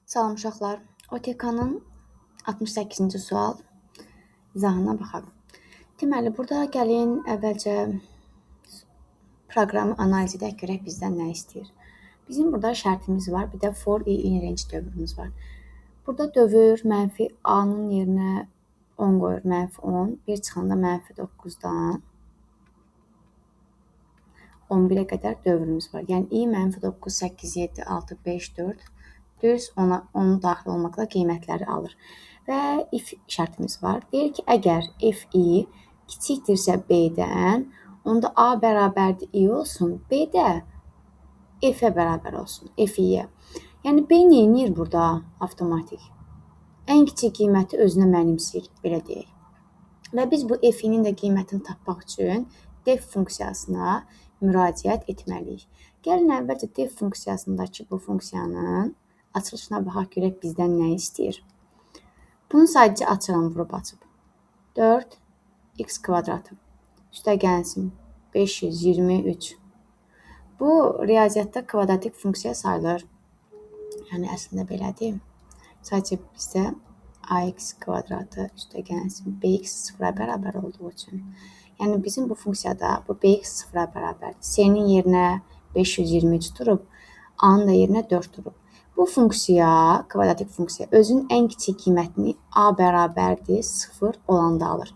Salam uşaqlar. OTK-nın 68-ci sual izahına baxaq. Deməli, burada gəlin əvvəlcə proqramı analiz edək, görək bizdən nə istəyir. Bizim burada şərtimiz var, bir də for i in range dövrümüz var. Burada dövr mənfi a-nın yerinə 10 qoyur, mənfi 10. Bir çıxanda mənfi 9-dan 11-ə qədər dövrümüz var. Yəni i mənfi 9, 8, 7, 6, 5, 4 düz onun daxil olmaqla qiymətləri alır. Və if şərtimiz var. Deyir ki, əgər fi kiçikdirsə b-dən, onda a bərabərdir i olsun, b də f-ə bərabər olsun, f-yə. Yəni b neyinir burada avtomatik? Ən kiçik qiyməti özünə mənimsəyir, belə deyək. Və biz bu f-nin də qiymətini tapmaq üçün def funksiyasına müraciət etməliyik. Gəlin əvvəlcə def funksiyasındakı bu funksiyanın açılışına baxaq, görək bizdən nə istəyir. Bunu sadəcə açıram, vurub açıb. 4x kvadratı üstə gəlsin 523. Bu riyaziyyatda kvadratik funksiya sayılır. Yəni əslində belədir. Sadəcə bizdə ax kvadratı üstə gəlsin bx sıfıra bərabər olduğu üçün. Yəni bizim bu funksiyada bu bx sıfıra bərabərdir. C-nin yerinə 523 durub, a-nın da yerinə 4 durub. Bu funksiya, kvadratik funksiya özünün ən kiçik qiymətini a bərabərdir 0 olanda alır.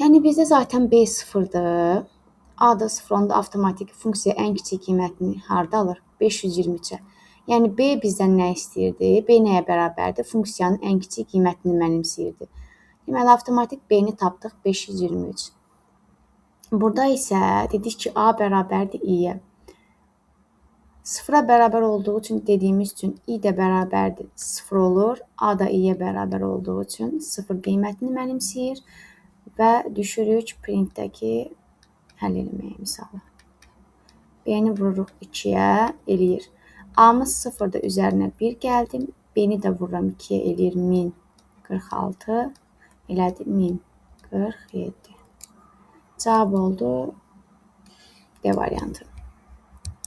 Yəni bizdə zaten b 0-dır. A da 0 onda avtomatik funksiya ən kiçik qiymətini harda alır? 523-ə. Yəni b bizdən nə istəyirdi? B nəyə bərabərdir? Funksiyanın ən kiçik qiymətini mənimsəyirdi. Deməli, avtomatik b-ni tapdıq 523. Burada isə dedik ki, a bərabərdir i-yə. 0-a bərabər olduğu üçün dediyimiz üçün i də bərabərdir 0 olur. A da i-yə bərabər olduğu üçün 0 qiymətini mənimsəyir və düşürük printdəki həll eləməyə misalı. B-ni vururuq 2-yə, eləyir. A-mız 0-da üzərinə 1 gəldim. B-ni də vururam 2-yə, eləyir 1046. Elədi 1047. Cavab oldu D variantı.